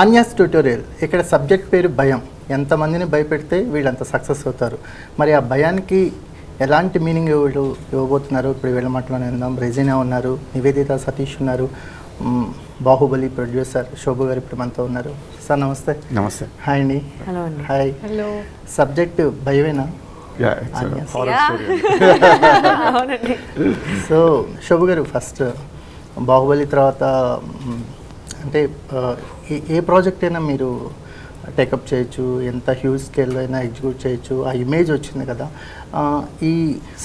ఆన్యాస్ tutorial ఇక్కడ subject పేరు భయం. ఎంతమందిని భయపెడితే వీళ్ళంత సక్సెస్ అవుతారు. మరి ఆ భయానికి ఎలాంటి మీనింగ్ ఇవ్వబోతున్నారు ఇప్పుడు వీళ్ళ మాటలోనే ఉందాం. రెజీనా ఉన్నారు, నివేదిత, సతీష్ ఉన్నారు, బాహుబలి ప్రొడ్యూసర్ షోబు గారు ఇప్పుడు మనతో ఉన్నారు. సార్ నమస్తే. నమస్తే. హాయ్ అండి. హలో అండి. హాయ్. హలో. సబ్జెక్ట్ భయమేనా? సో షోబు గారు, ఫస్ట్ బాహుబలి తర్వాత అంటే ఏ ప్రాజెక్ట్ అయినా మీరు టేకప్ చేయొచ్చు, ఎంత హ్యూజ్ స్కేల్లో అయినా ఎగ్జిక్యూట్ చేయొచ్చు. ఆ ఇమేజ్ వచ్చింది కదా, ఈ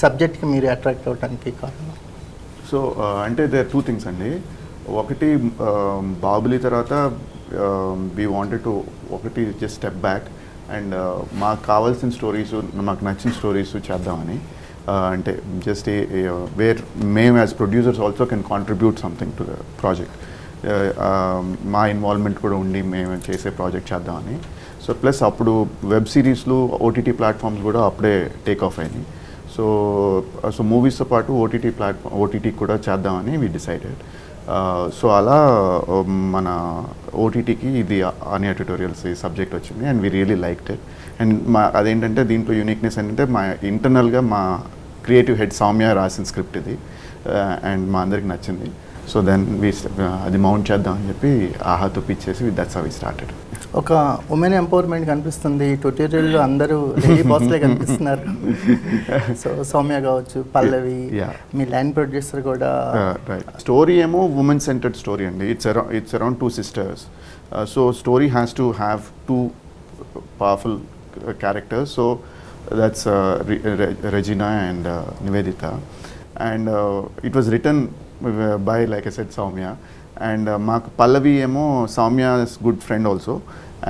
సబ్జెక్ట్కి మీరు అట్రాక్ట్ అవ్వడానికి కారణం? సో అంటే దే ఆర్ 2 things అండి. ఒకటి బాహుబలి తర్వాత వీ వాంటెడ్ టు ఒకటి జస్ట్ స్టెప్ బ్యాక్ అండ్ మాకు కావాల్సిన స్టోరీస్, మాకు నచ్చిన స్టోరీస్ చేద్దామని. అంటే జస్ట్ వేర్ మేము as producers also can contribute something to the project. మా ఇన్వాల్వ్మెంట్ కూడా ఉండి మేము చేసే ప్రాజెక్ట్ చేద్దామని. సో ప్లస్ అప్పుడు వెబ్ సిరీస్లు, ఓటీటీ ప్లాట్ఫామ్స్ కూడా అప్పుడే టేక్ ఆఫ్ అయినాయి. సో మూవీస్తో పాటు ఓటీటీ కూడా చేద్దామని వీ డిసైడెడ్. సో అలా మన ఓటీటీకి ఇది ఆనియా ట్యూటోరియల్స్ ఈ సబ్జెక్ట్ వచ్చింది and we really liked it. And అదేంటంటే దీంట్లో యూనిక్నెస్ ఏంటంటే మా ఇంటర్నల్గా మా క్రియేటివ్ హెడ్ సౌమ్య రాసిన స్క్రిప్ట్ ఇది అండ్ మా అందరికి నచ్చింది. సో దెన్ అది మౌంట్ చేద్దాం అని చెప్పి ఆహాతో పిచ్చేసి దట్స్ హౌ వి స్టార్టెడ్. ఒక ఉమెన్ ఎంపవర్మెంట్ కనిపిస్తుంది ట్యూటోరియల్లో, అందరూ లేడీ బాస్లే కనిపిస్తున్నారు. సో సౌమ్య కావచ్చు, పల్లవి, మీ లైన్ ప్రొడ్యూసర్ కూడా. స్టోరీ ఏమో ఉమెన్ సెంటర్డ్ స్టోరీ అండి. It's around 2 sisters. So story has to have 2 powerful characters. So that's Regina and Nivedhithaa. And it was written by, like I said, Sowmya. And మాకు పల్లవి ఏమో Soumya's good friend also.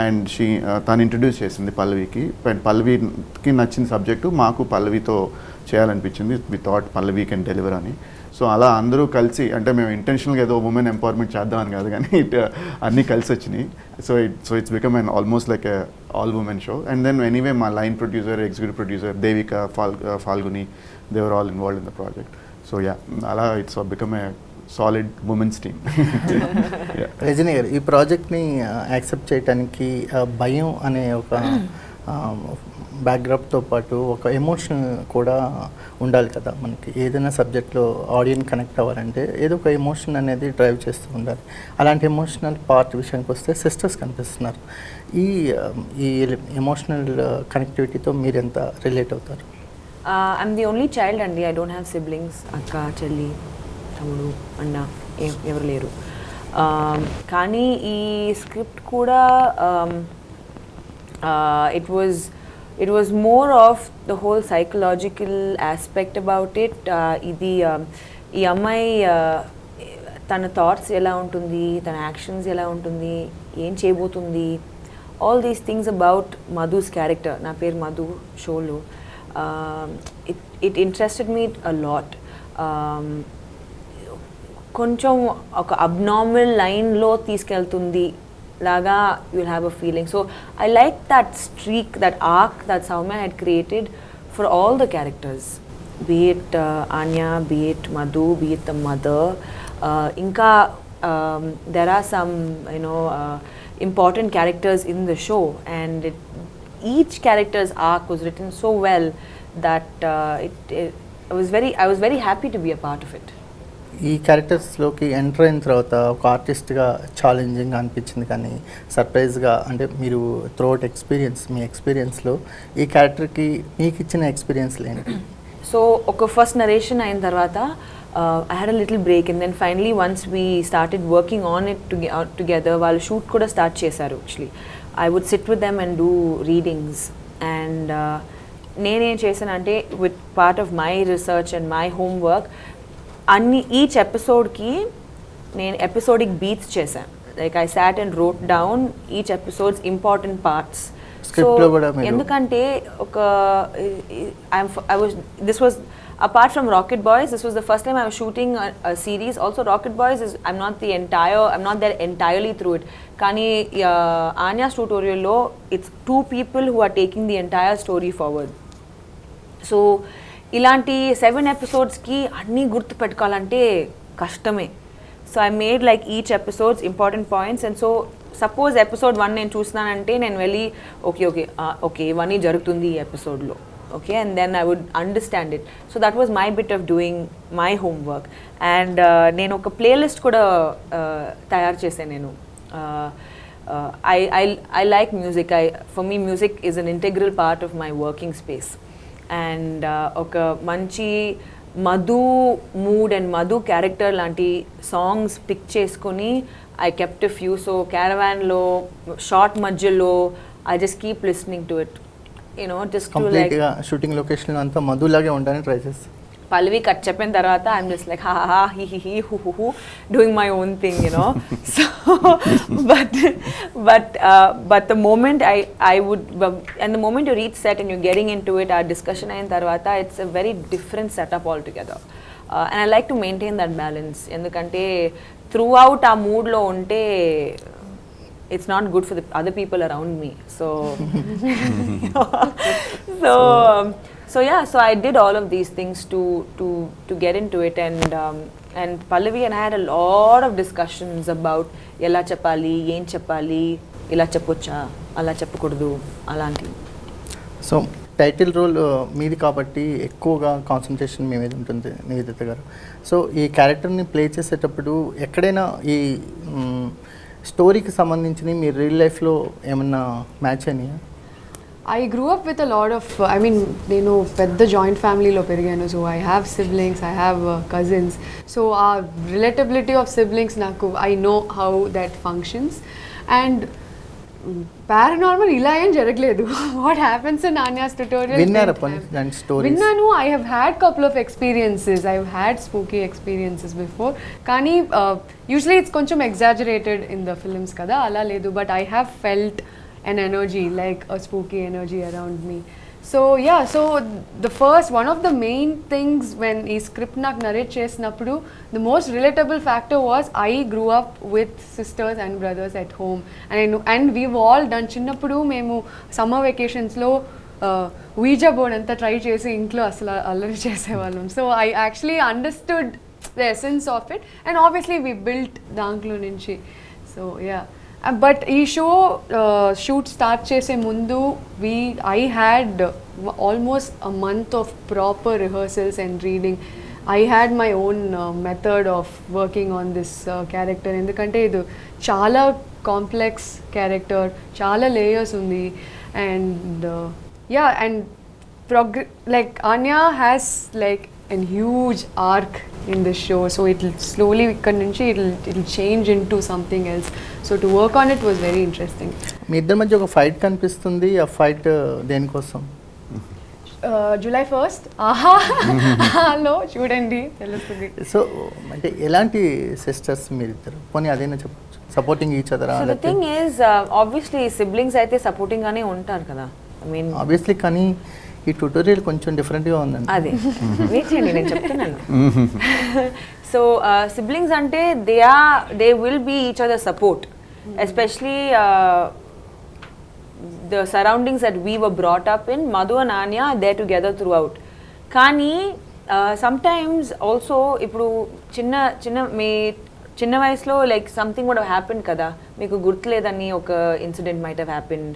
And తను introduce చేసింది పల్లవికి. And పల్లవికి నచ్చిన subject మాకు పల్లవితో చేయాలనిపించింది. We thought Pallavi can deliver అని. సో అలా అందరూ కలిసి, అంటే మేము ఇంటెన్షనల్గా ఏదో ఉమెన్ ఎంపవర్మెంట్ చేద్దామని కాదు కానీ అన్నీ కలిసి వచ్చినాయి. So it's become an almost like a all women show. And then anyway మా line producer, executive producer Devika, Falguni, they were all involved in the project. So అలా it's become a solid women's team. Rajani గారు, ఈ ప్రాజెక్ట్ని accept చేయడానికి భయం అనే ఒక బ్యాక్గ్రౌండ్తో పాటు ఒక ఎమోషన్ కూడా ఉండాలి కదా మనకి. ఏదైనా సబ్జెక్ట్లో ఆడియన్స్ కనెక్ట్ అవ్వాలంటే ఏదో ఒక ఎమోషన్ అనేది డ్రైవ్ చేస్తూ ఉండాలి. అలాంటి ఎమోషనల్ పార్ట్ విషయానికి వస్తే సిస్టర్స్ కనిపిస్తున్నారు. ఈ ఎమోషనల్ కనెక్టివిటీతో మీరు ఎంత రిలేట్ అవుతారు? ఐఎమ్ ది ఓన్లీ చైల్డ్ అండి. I don't have siblings. అక్క, చెల్లి, తమ్ముడు, అన్న ఎవరు లేరు. కానీ ఈ స్క్రిప్ట్ కూడా it was more of the whole psychological aspect about it. ఇది ఈ అమ్మాయి తన థాట్స్ ఎలా ఉంటుంది, తన యాక్షన్స్ ఎలా ఉంటుంది, ఏం చేయబోతుంది, all these things about Madhu's character. నా పేరు మధు షోలో. It interested me a lot. కొంచెం ఒక అబ్నార్మల్ లైన్లో తీసుకెళ్తుంది లాగా you'll have a feeling. So I like that streak, that arc that Sowmya had created for all the characters, be it Anya, be it Madhu, be it the mother. Inka there are some important characters in the show, and each character's arc was written so well that I was very happy to be a part of it. ఈ క్యారెక్టర్స్లోకి enter అయిన తర్వాత ఒక ఆర్టిస్ట్గా ఛాలెంజింగ్గా అనిపించింది, కానీ సర్ప్రైజ్గా, అంటే మీరు throughout experience, మీ ఎక్స్పీరియన్స్లో ఈ క్యారెక్టర్కి మీకు ఇచ్చిన ఎక్స్పీరియన్స్ ఏంటి? సో ఒక ఫస్ట్ నరేషన్ అయిన తర్వాత I had a little break, and then finally once we started working on it together. వాళ్ళు షూట్ కూడా స్టార్ట్ చేశారు. Actually I would sit with them and do readings. And నేనేం చేశానంటే, with part of my research and my homework, each ఎపిసోడ్కి నేను episodic beats చేశాను. Like I sat and wrote down each episodes important parts. So ఎందుకంటే this was apart from Rocket Boys, this was the first time I was shooting a series. Also Rocket Boys is I'm not there entirely through it. Kani Anya's tutorial lo, it's 2 people who are taking the entire story forward. So ఇలాంటి 7 ఎపిసోడ్స్కి అన్నీ గుర్తు పెట్టుకోవాలంటే కష్టమే. So I made like each episodes important points, and so suppose episode 1 నేను చూస్తున్నానంటే నేను వెళ్ళి okay ఇవన్నీ జరుగుతుంది ఈ ఎపిసోడ్లో, okay, and then I would understand it. So that was my bit of doing my homework. And నేను ఒక ప్లేలిస్ట్ కూడా తయారు చేశాను నేను. I like music. For me, music is an integral part of my working space. And ఒక మంచి Madhu mood and Madhu character లాంటి songs pick చేసుకొని I kept a few. So caravanలో షార్ట్ మధ్యలో I just keep listening to it, you know, just to like shooting location అంతా మధులాగే ఉండడానికి try చేస్తాను. Pallavi cut చెప్పిన తర్వాత I'm just like ha ha ha he he he hu hu hu doing my own thing, you know. So but the moment I would and the moment you reach set and you're getting into it, our discussion అయిన తర్వాత it's a very different setup altogether. And I like to maintain that balance ఎందుకంటే throughout ఆ mood లో ఉంటే it's not good for the other people around me. So yeah, so I did all of these things to get into it, and Pallavi and I had a lot of discussions about ela cheppali, em cheppali, ila cheppocha, ala cheppakudadu, alanti. So title role మీది కాబట్టి ఎక్కువగా concentration మీ మీద ఉంటుంది నివేదిత గారు. So ఈ క్యారెక్టర్ని play చేసేటప్పుడు ఎక్కడైనా ఈ స్టోరీకి సంబంధించి మీ రియల్ లైఫ్లో ఏమన్నా మ్యాచ్ అయినాయా? I grew up with a lot of, నేను పెద్ద జాయింట్ ఫ్యామిలీలో పెరిగాను. So I have siblings, I have cousins. So ఆ రిలేటబిలిటీ ఆఫ్ సిబ్లింగ్స్ నాకు I know how that functions. And paranormal ఇలా ఏం జరగలేదు. What happens in Anya's tutorial విన్నాను. I have had couple of experiences, I have had spooky experiences before. కానీ usually it's కొంచెం exaggerated in the films కదా, అలా లేదు. But I have felt an energy, like a spooky energy around me. So yeah, so one of the main things when ee script nak narrate chesinappudu, the most relatable factor was I grew up with sisters and brothers at home, and we've all done chinnappudu memu summer vacations lo ouija board anta try chesi intlo asala allari chesevallam. So I actually understood the essence of it, and obviously we built dantlo nunchi. So yeah. But ఈ show shoot start చేసే ముందు I had almost a month of proper rehearsals and reading. I had my own method of working on this character. ఎందుకంటే ఇది చాలా complex character, చాలా layers ఉంది. And yeah, and like Anya has like a huge arc in this show, so it'll slowly it'll change into something else. So to work on it was very interesting. మీ ఇద్దరి మధ్య ఒక fight కనిపిస్తుంది. ఆ fight దేనికోసం? July 1st ఆహాలో చూడండి తెలుస్తుంది. So అంటే ఎలాంటి సిస్టర్స్ మీరిద్దరు? పోనీ అదేనా చెప్పచ్చు, supporting each other? So the thing is, obviously siblings అయితే సపోర్టింగ్ గానే ఉంటారు కదా. I mean obviously, కానీ ఈ ట్యూటోరియల్ కొంచెం డిఫరెంట్గా ఉందండి. అదే వెయిట్ చేయండి, నేను చెప్తున్నాను. సో సిబ్లింగ్స్ అంటే they will be each other support, especially the surroundings that we were brought up in. Madhu and Aanya they together throughout. కానీ సమ్టైమ్స్ ఆల్సో ఇప్పుడు చిన్న వయసులో like something would have happened కదా, మీకు గుర్తులేదని ఒక incident might have happened.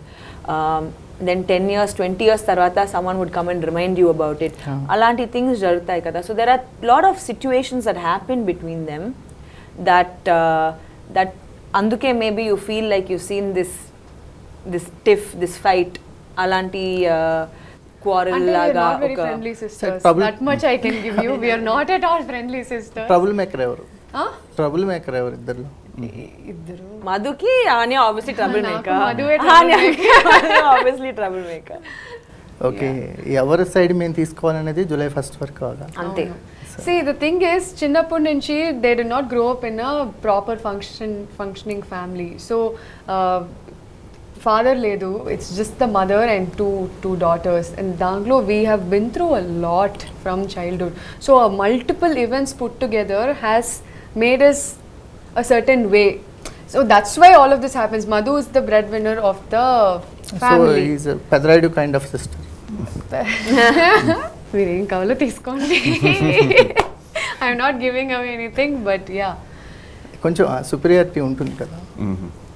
Then 10 years, 20 years tarvata someone would come and remind you about it. Alanti things jarutayi kada. So there are lot of situations that happen between them that anduke maybe you feel like you've seen this tiff, this fight, alanti quarrel laga. We are not very friendly sisters. That much I can give you. We are not at all friendly sisters. Trouble maker evaru? Iddaru మధుకి Anya obviously trouble maker. Obviously trouble maker. Okay, ఎవరి side మేము తీసుకోవాలనేది July 1st వరకు కాదా? అంతే. See, the thing is, చిన్నప్పటి నుంచి they did not grow up in a proper functioning family. So father ledu, it's just the mother and two daughters, and danglo we have been through a lot from childhood. So multiple events put together has made us a certain way. So that's why all of this happens. Madhu is the breadwinner of the family. So he's a Pedraidu kind of sister. Veerem kavalo teeskondi. I'm not giving away anything, but yeah. కొంచెం superiority ఉంటుంది కదా.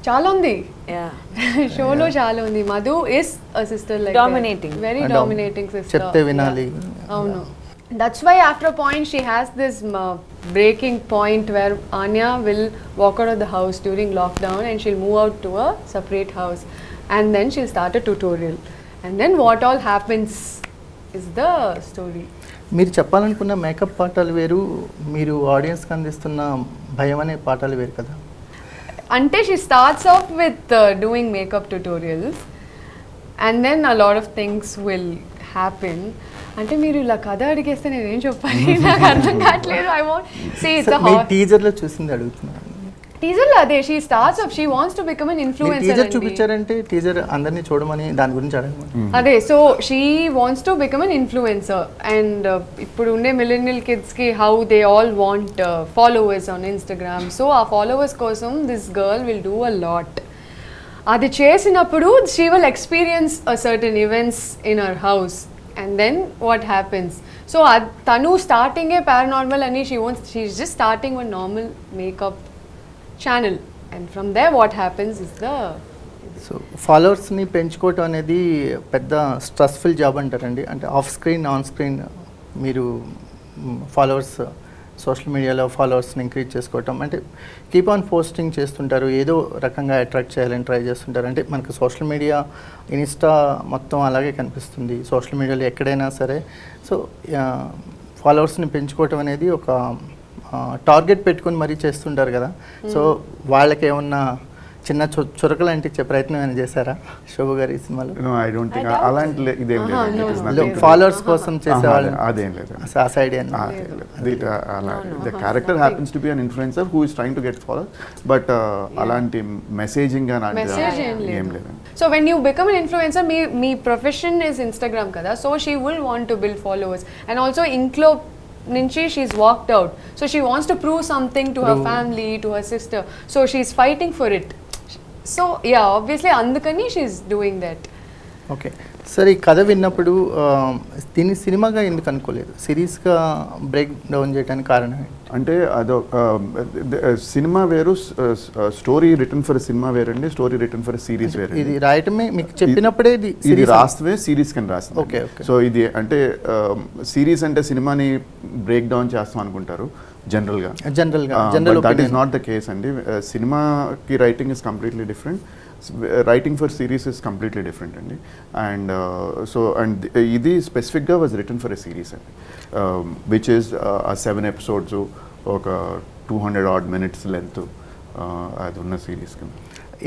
చాలా ఉంది Yeah. షోలో చాలా ఉంది. Madhu is a sister like Dominating. Very And dominating sister. చెప్తే వినాలి. అవును. That's why after a point she has this breaking point where Anya will walk out of the house during lockdown and she'll move out to a separate house and then she'll start a tutorial and then what all happens is the story. మీరు చెప్పాలనుకున్న makeup పాఠాలు వేరు, మీరు ఆడియన్స్కి అందిస్తున్న భయం అనే పాఠాలు వేరు కదా. Ante she starts off with doing makeup tutorials and then a lot of things will happen. అంటే మీరు ఇలా కథ అడిగేస్తే నేనేం చెప్పాలి, నాకు అర్థం కావట్లేదు. I want say it's a hot టీజర్లో చూసింది అడుగుతున్నాను. టీజర్లో అదే she starts up, she wants to become an influencer. Teaser చూపించారంటే టీజర్ అందరినీ చూడమని దాని గురించి అడగమని. అదే so she wants to become an influencer and ఇప్పుడు ఉండే మిలీనియల్ కిడ్స్కి how they all want followers on Instagram. So ఆ ఫాలోవర్స్ కోసం this girl will do a lot. అది చేసినప్పుడు she will experience a certain events in our house and then what happens. So tanu starting a paranormal and she's just starting with normal makeup channel and from there what happens is the so ఫాలోవర్స్ని పెంచుకోవటం అనేది పెద్ద stressful job అంటారండి. అంటే off screen on screen మీరు followers social మీడియాలో ఫాలోవర్స్ని increase చేసుకోవటం అంటే కీప్ ఆన్ పోస్టింగ్ చేస్తుంటారు, ఏదో రకంగా అట్రాక్ట్ చేయాలని ట్రై చేస్తుంటారు. అంటే మనకు సోషల్ మీడియా ఇన్స్టా మొత్తం అలాగే కనిపిస్తుంది, సోషల్ మీడియాలో ఎక్కడైనా సరే. సో ఫాలోవర్స్ని పెంచుకోవటం అనేది ఒక టార్గెట్ పెట్టుకొని మరీ చేస్తుంటారు కదా. సో వాళ్ళకి ఏమన్నా చిన్న చురకలు అంటించే ప్రయత్నం ఏమైనా చేశారా శోభు గారి ఈ సినిమాలో? ఐ డోంట్ థింక్ అలాంటి ఇదేం లేదు. ఫాలోవర్స్ కోసం చేసేవాళ్ళు అదేం లేదు. ఆ side the character happens to be an influencer who is trying to get followers, but అలాంటి మెసేజింగ్ ఏం లేదు. So when you become an influencer, me profession is Instagram kada, so she will want to build followers and also Inklo Ninchi she's walked out, so she wants to prove something to her family, to her sister, so she's fighting for it. So yeah, obviously andukani she's doing that. Okay సరే, ఈ కథ విన్నప్పుడు దీన్ని సినిమాగా ఎందుకు అనుకోలేదు, సిరీస్గా break down చేయడానికి కారణం ఏంటి? అంటే అదో సినిమా వేరు, స్టోరీ రిటర్న్ ఫర్ సినిమా వేరండి, స్టోరీ రిటర్న్ ఫర్ సిరీస్ వేరు. ఇది రాయటమే మీకు చెప్పినప్పుడే ఇది రాస్తే సిరీస్ కింద రాస్తుంది. ఓకే. సో ఇది అంటే సిరీస్ అంటే సినిమాని బ్రేక్ డౌన్ చేస్తాం అనుకుంటారు జనరల్గా. That is not the case అండి. సినిమాకి writing is completely different, writing for series is completely different అండి. అండ్ సో అండ్ ఇది స్పెసిఫిక్గా was return for a series అండి, విచ్ ఈస్ 7 episodes, ఒక 200 odd minutes లెంత్, అది ఉన్న సిరీస్ కింద.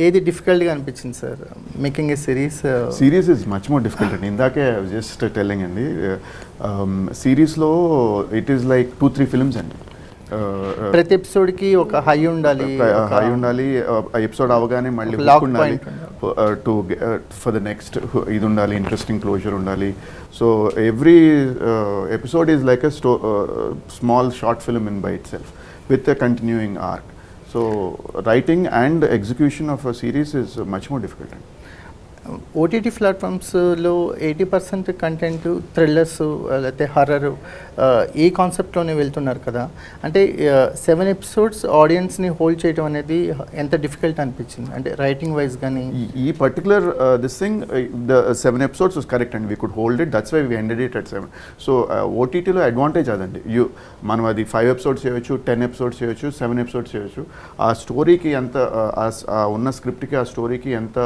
ఏది డిఫికల్ట్గా అనిపించింది sir making a series? Series is much more difficult అండి. ఇందాకే జస్ట్ టెల్లింగ్ అండి, సిరీస్లో ఇట్ ఈస్ లైక్ 2-3 films అండి. ప్రతి ఎపిసోడ్కి ఒక హై ఉండాలి, ఎపిసోడ్ అవగానే మళ్ళీ ఉండాలి టు ఫర్ ద నెక్స్ట్ ఇది ఉండాలి, ఇంట్రెస్టింగ్ క్లోజర్ ఉండాలి. So every episode is like a small short film in by it self with a continuing arc. So writing and execution of a series is much more difficult అండి. OTT ప్లాట్ఫామ్స్లో 80% content thrillers లేకపోతే horror ఈ కాన్సెప్ట్లోనే వెళ్తున్నారు కదా. అంటే 7 episodes ఆడియన్స్ని hold చేయడం అనేది ఎంత డిఫికల్ట్ అనిపించింది, అంటే రైటింగ్ వైజ్ కానీ? ఈ particular this thing, the 7 episodes was correct and we could hold it, that's why we ended it at 7. So ఓటీటీలో అడ్వాంటేజ్ అదండి, మనం అది 5 episodes చేయొచ్చు, 10 episodes చేయొచ్చు, 7 episodes చేయొచ్చు. ఆ స్టోరీకి ఎంత ఉన్న స్క్రిప్ట్కి ఆ స్టోరీకి ఎంత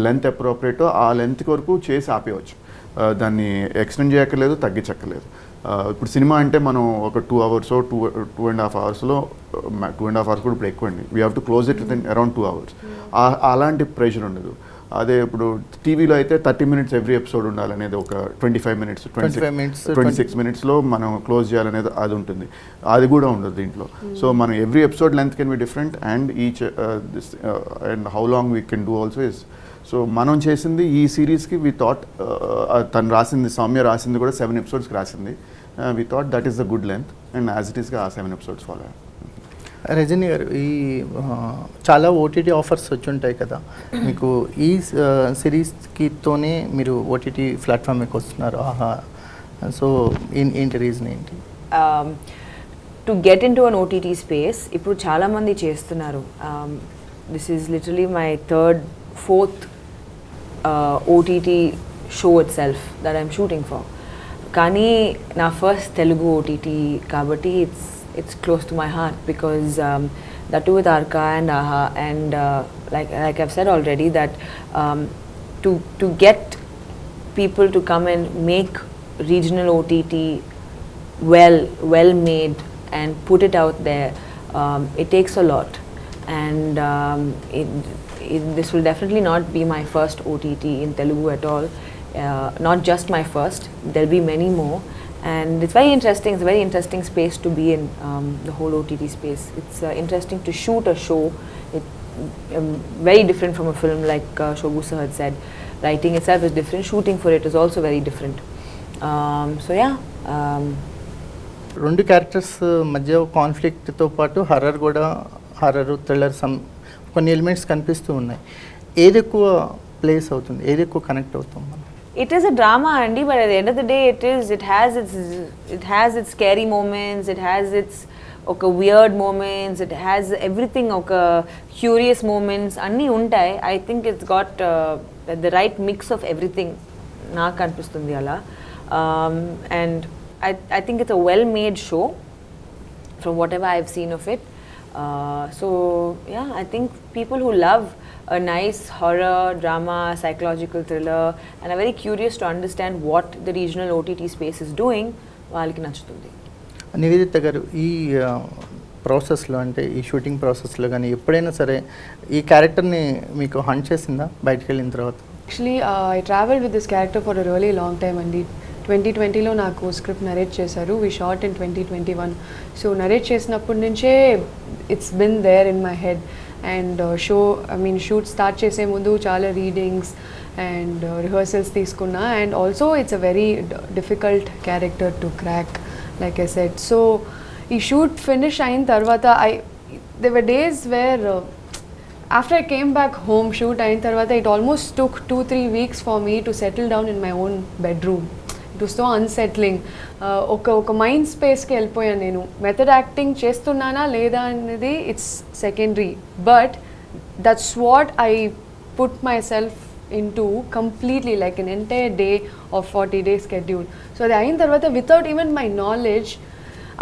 లెంత్ అప్రోప్రియేటో ఆ లెంత్ వరకు చేసి ఆపేయవచ్చు, దాన్ని ఎక్స్టెండ్ చేయక్కర్లేదు, తగ్గించక్కర్లేదు. ఇప్పుడు సినిమా అంటే మనం ఒక 2 hours 2.5 hoursలో 2.5 hours కూడా ఇప్పుడు ఎక్కువ అండి, we have to close it with in around 2 hours. అలాంటి ప్రెషర్ ఉండదు. అదే ఇప్పుడు టీవీలో అయితే 30 minutes ఎవ్రీ ఎపిసోడ్ ఉండాలనేది, ఒక 25 minutes 26 minutesలో మనం క్లోజ్ చేయాలనేది అది ఉంటుంది, అది కూడా ఉండదు దీంట్లో. సో మనం every episode length can be different and each and how long we can do also is. So మనం చేసింది ఈ సిరీస్కి వి థాట్, తను రాసింది సౌమ్య రాసింది కూడా 7 episodes రాసింది, we thought that is the good length and as it ఈస్గా ఆ 7 episodes ఫాలో. రజనీ గారు, ఈ చాలా ఓటీటీ ఆఫర్స్ వచ్చి ఉంటాయి కదా మీకు, ఈ సిరీస్కితోనే మీరు ఓటీటీ ప్లాట్ఫామ్ మీకు వస్తున్నారు, ఆహా. సో ఏంటి రీజన్ ఏంటి? To get in to an OTT space ఇప్పుడు చాలామంది చేస్తున్నారు. this is literally my fourth OTT show itself that I'm shooting for. Kani na first Telugu OTT kabatti it's close to my heart because that too with Arka and Aha, and like I've said already that to get people to come and make regional OTT well made and put it out there, it takes a lot, and this will definitely not be my first OTT in Telugu at all. Not just my first, there'll be many more, and it's very interesting. It's a very interesting space to be in, the whole OTT space. It's interesting to shoot a show. Very different from a film, like Shobu sir had said. Writing itself is different, shooting for it is also very different. So yeah. రెండు characters మధ్య కాన్ఫ్లిక్ట్తో పాటు horror thriller కొన్ని elements కనిపిస్తూ ఉన్నాయి. ఏది ఎక్కువ place అవుతుంది, ఏది ఎక్కువ కనెక్ట్ అవుతుంది మనం? It is a drama, Andy, but at the end of the day, it has its scary moments, it has its weird moments, it has everything, curious moments, anni untai. I think it's got the right mix of everything. Naaku anpistundi ala, and I think it's a well-made show from whatever I've seen of it. So yeah, I think people who love a nice horror, drama, psychological thriller, and are very curious to understand what the regional OTT space is doing, వాళ్ళకి నచ్చుతుంది. నివేదిత గారు, ఈ ప్రాసెస్లో అంటే ఈ shooting ప్రాసెస్లో కానీ ఎప్పుడైనా సరే ఈ క్యారెక్టర్ని మీకు హంట్ చేసిందా బయటకు వెళ్ళిన తర్వాత? Actually, I traveled with this character for a really long time, and 2020లో నాకు స్క్రిప్ట్ నరేట్ చేశారు. We shot in 2021. So narrate చేసినప్పటి నుంచే it's been there in my head. And shoot start చేసే ముందు చాలా రీడింగ్స్ అండ్ రిహర్సల్స్ తీసుకున్నా. And also it's a very difficult character to crack, like I said. So ఈ shoot finish అయిన తర్వాత there were days where after I came back home, shoot అయిన తర్వాత it almost took 2-3 weeks for me to settle down in my own bedroom. It was so unsettling. ఒక mind స్పేస్కి వెళ్ళిపోయాను నేను. Method acting చేస్తున్నానా లేదా అనేది it's secondary, but that's what I put my self into completely, like an entire day of 40-day schedule. So అది అయిన తర్వాత without even my knowledge,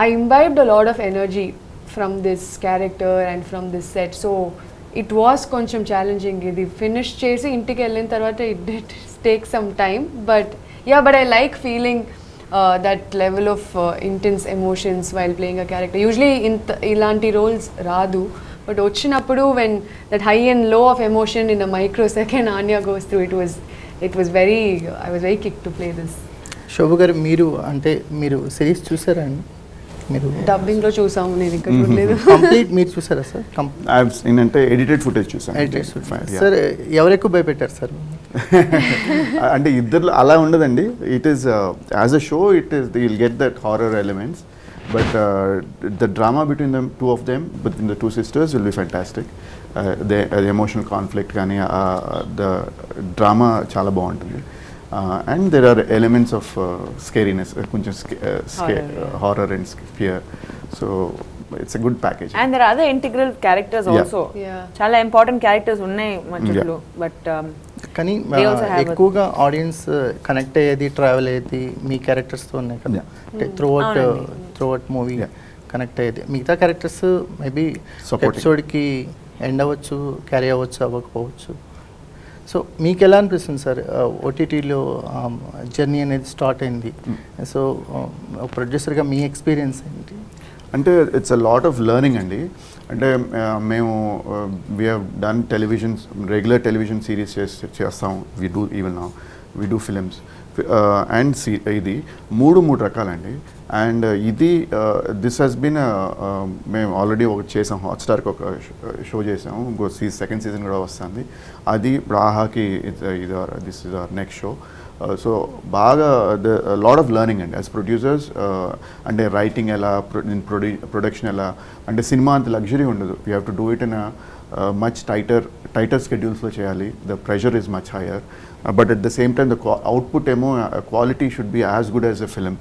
I imbibed a lot of energy from this character and from this set. So it was కొంచెం challenging. ఇది finish చేసి ఇంటికి వెళ్ళిన తర్వాత it did take some time, but I like feeling that level of intense emotions while playing a character. Usually ilanti roles raadu, but వచ్చినప్పుడు when that high and low of emotion in a microsecond Anya goes through, I was very kicked to play this. Shobu గారు, మీరు series చూసారా అండి? మీరు డబ్బింగ్లో చూసాము, నేను ఇక్కడ చూడలేదు. కంప్లీట్ మీరు చూసారా సార్? నేనంటే ఎడిటెడ్ ఫుటేజ్ చూసాను. సార్ ఎవరు ఎక్కువ భయపెట్టారు సార్? అంటే ఇద్దరు అలా ఉండదండి. It is as a show it is you'll get that horror elements, but the drama between them, two of them, between the two sisters will be fantastic. The emotional conflict కానీ the drama చాలా బాగుంటుంది. And there are elements of scariness, కొంచెం horror and fear. So it's a good package. And there are other integral characters also. చాలా important characters ఉన్నాయి మధ్యలో, but కానీ ఎక్కువగా audience connect అయ్యేది, ట్రావెల్ అయ్యేది మీ క్యారెక్టర్స్తో ఉన్నాయి కదా. అంటే త్రూఅవుట్ మూవీ కనెక్ట్ అయ్యేది. మిగతా క్యారెక్టర్స్ మేబీ ఎపిసోడ్కి ఎండ్ అవ్వచ్చు, క్యారీ అవ్వచ్చు, అవ్వకపోవచ్చు. సో మీకు ఎలా అనిపిస్తుంది సార్ ఓటీటీలో జర్నీ అనేది స్టార్ట్ అయింది? సో ప్రొడ్యూసర్గా మీ ఎక్స్పీరియన్స్ ఏంటి? అంటే it's a lot of learning అండి. అంటే మేము we have done televisions, regular television series చేస్తాం. We do even now we do films and ఇది మూడు రకాలండి. అండ్ ఇది దిస్ హెస్ బీన్ మేము ఆల్రెడీ ఒకటి చేసాం, హాట్స్టార్కి ఒక షో చేసాము, ఇంకో సెకండ్ సీజన్ కూడా వస్తుంది. అది రాహాకి this is our next show. So బాగా లాట్ ఆఫ్ లెర్నింగ్ అండి యాజ్ ప్రొడ్యూసర్స్. అంటే రైటింగ్ ఎలా, ప్రొడక్షన్ ఎలా, అంటే సినిమా అంత లగ్జరీ ఉండదు. We have to do it in much tighter స్కెడ్యూల్స్లో చేయాలి. The pressure is much higher, but at the same time the output ఏమో quality should be as good as a film,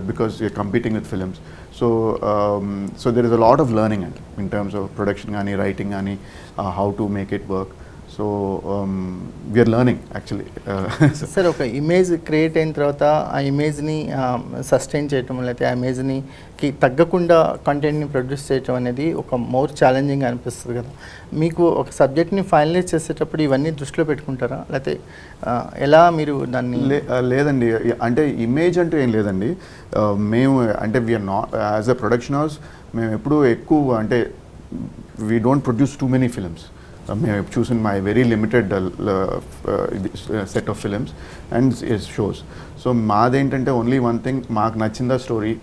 because you're competing with films. So there is a lot of learning in terms of production gaani, writing gaani, how to make it work. So we are learning actually. Sir ఒక image create అయిన తర్వాత ఆ ఇమేజ్ని sustain చేయటం లేకపోతే ఆ ఇమేజ్కి తగ్గకుండా కంటెంట్ని ప్రొడ్యూస్ చేయటం అనేది ఒక మోర్ ఛాలెంజింగ్ అనిపిస్తుంది కదా. మీకు ఒక సబ్జెక్ట్ని ఫైనలైజ్ చేసేటప్పుడు ఇవన్నీ దృష్టిలో పెట్టుకుంటారా లేకపోతే ఎలా మీరు దాన్ని? లేదండి, అంటే ఇమేజ్ అంటే ఏం లేదండి. మేము అంటే we are not as a production house మేము ఎప్పుడూ ఎక్కువ అంటే we don't produce too many films. మేము చూసిన my very limited set of films and shows. So మాదేంటంటే ఓన్లీ వన్ థింగ్, మాకు నచ్చిందా story,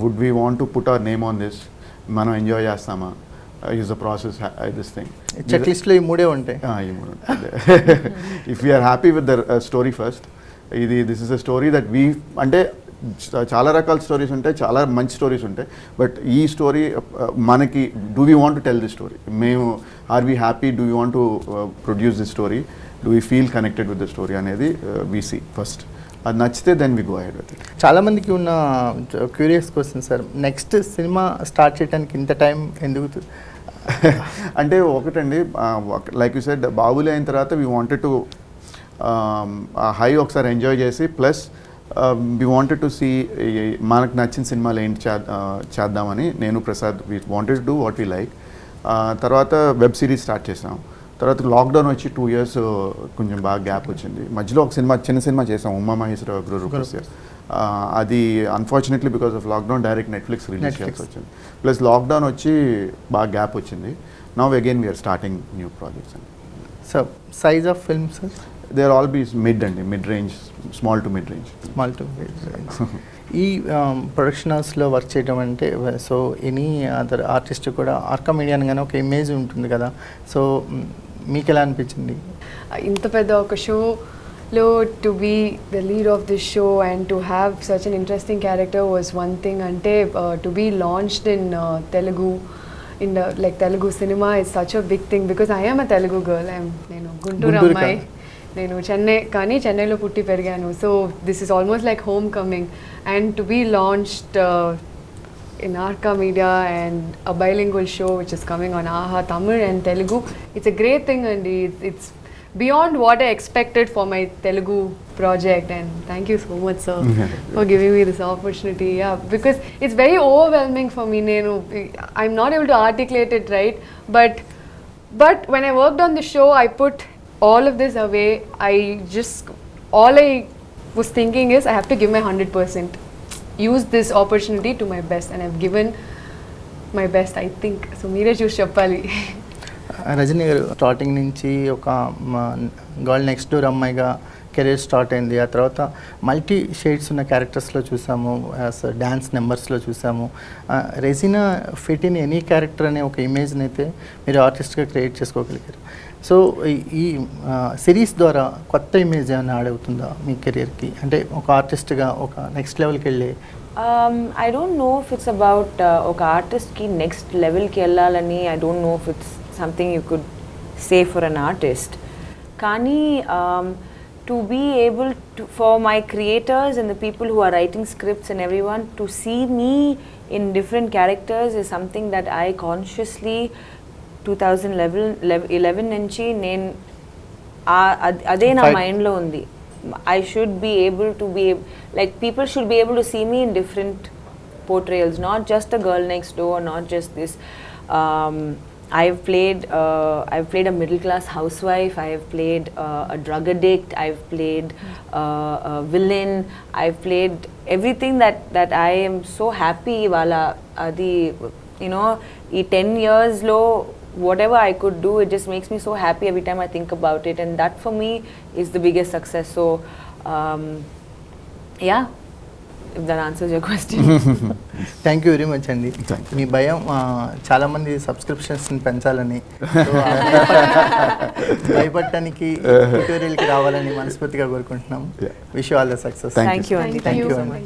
would we want to put our name on this, మనం ఎంజాయ్ చేస్తామా, is the process this thing. Check లిస్ట్లో ఈ మూడే ఉంటాయి. ఈ మూడు ఉంటాయి. If we are happy with the story first, this is a story that we అంటే చాలా రకాల స్టోరీస్ ఉంటాయి, చాలా మంచి స్టోరీస్ ఉంటాయి, బట్ ఈ స్టోరీ మనకి do we want to tell this story, మేము are we happy, do we want to produce this story, do we feel connected with the story అనేది వీ సీ ఫస్ట్. అది నచ్చితే then we go ahead with it. చాలామందికి ఉన్న curious question sir, next cinema start చేయడానికి ఇంత time ఎందుకు? అంటే ఒకటండి, లైక్ యూ సెడ్ బాహుబలి అయిన తర్వాత వీ వాంటెడ్ టు హై ఒకసారి ఎంజాయ్ చేసి, plus we wanted to see మనకు నచ్చిన సినిమాలు ఏంటి చేద్దామని నేను Prasad we wanted to do what we like. తర్వాత వెబ్ సిరీస్ స్టార్ట్ చేసాం. తర్వాత లాక్డౌన్ వచ్చి 2 years కొంచెం బాగా గ్యాప్ వచ్చింది. మధ్యలో ఒక చిన్న సినిమా చేసాం, ఉమా మహేశ్వర గురు. అది unfortunately because of lockdown direct Netflix release చేయాల్సి వచ్చింది. ప్లస్ లాక్డౌన్ వచ్చి బాగా గ్యాప్ వచ్చింది. Now again we are starting new projects. So size of films sir? They are all bees mid range, small to mid range. ఈ production హౌస్లో work చేయడం అంటే, so any other artist కూడా ఆర్కా మీడియా అనగానే ఒక ఇమేజ్ ఉంటుంది కదా, సో మీకు ఎలా అనిపించింది? ఇంత పెద్ద ఒక షోలో to be the lead of this show and to have such an interesting character was one thing. అంటే to be launched in Telugu, in the like Telugu cinema is such a big thing because I am a Telugu girl. నేను గుంటూరు అమ్మాయి, నేను చెన్నై కానీ చెన్నైలో పుట్టి పెరిగాను. So this is almost like homecoming, and to be launched in Arka Media and a bilingual show which is coming on AHA Tamil and Telugu, it's a great thing, and it's beyond what I expected for my Telugu project, and thank you so much sir for giving me this opportunity. Yeah, because it's very overwhelming for me. I'm not able to articulate it right, but when I worked on the show, I put all of this away. All I was thinking is I have to give my 100%, use this opportunity to my best, and I've given my best, I think. So meere choose cheppali. Rajani garu starting నుంచి ఒక girl next door అమ్మాయిగా career start అయింది. ఆ తర్వాత multi shades ఉన్న క్యారెక్టర్స్లో చూసాము, dance నెంబర్స్లో చూసాము. Regina fit in any character అనే ఒక ఇమేజ్ని అయితే మీరు ఆర్టిస్ట్గా క్రియేట్ చేసుకోగలిగారు. సో ఈ సిరీస్ ద్వారా కొత్త ఇమేజ్ ఏమైనా యాడ్ అవుతుందా మీ కెరియర్కి? అంటే ఒక ఆర్టిస్ట్గా ఒక నెక్స్ట్ లెవెల్కి వెళ్ళి I don't know if it's about ఒక ఆర్టిస్ట్కి నెక్స్ట్ లెవెల్కి వెళ్ళాలని. I don't know if it's something you could say for an artist. Kani to be able to, for my creators and the people who are writing scripts and everyone, to see me in different characters is something that I consciously 2011 నుంచి నేను అదే నా మైండ్లో ఉంది. I should be able to be like people should be able to see me in different portrayals, not just a girl next door, not just this. I've played a middle class housewife, I've played a drug addict, I've played a villain, I've played everything that I am so happy wala adi, you know, ee 10 years lo whatever I could do, it just makes me so happy every time I think about it, and that for me is the biggest success. So yeah, if that answers your question. Thank you very much అండి. మీ భయం చాలామంది సబ్స్క్రిప్షన్స్ని పెంచాలని, భయపడటానికి ట్యూటోరియల్కి రావాలని మనస్ఫూర్తిగా కోరుకుంటున్నాం. Wish you all the success. Thank you, Andy. Thank you so much.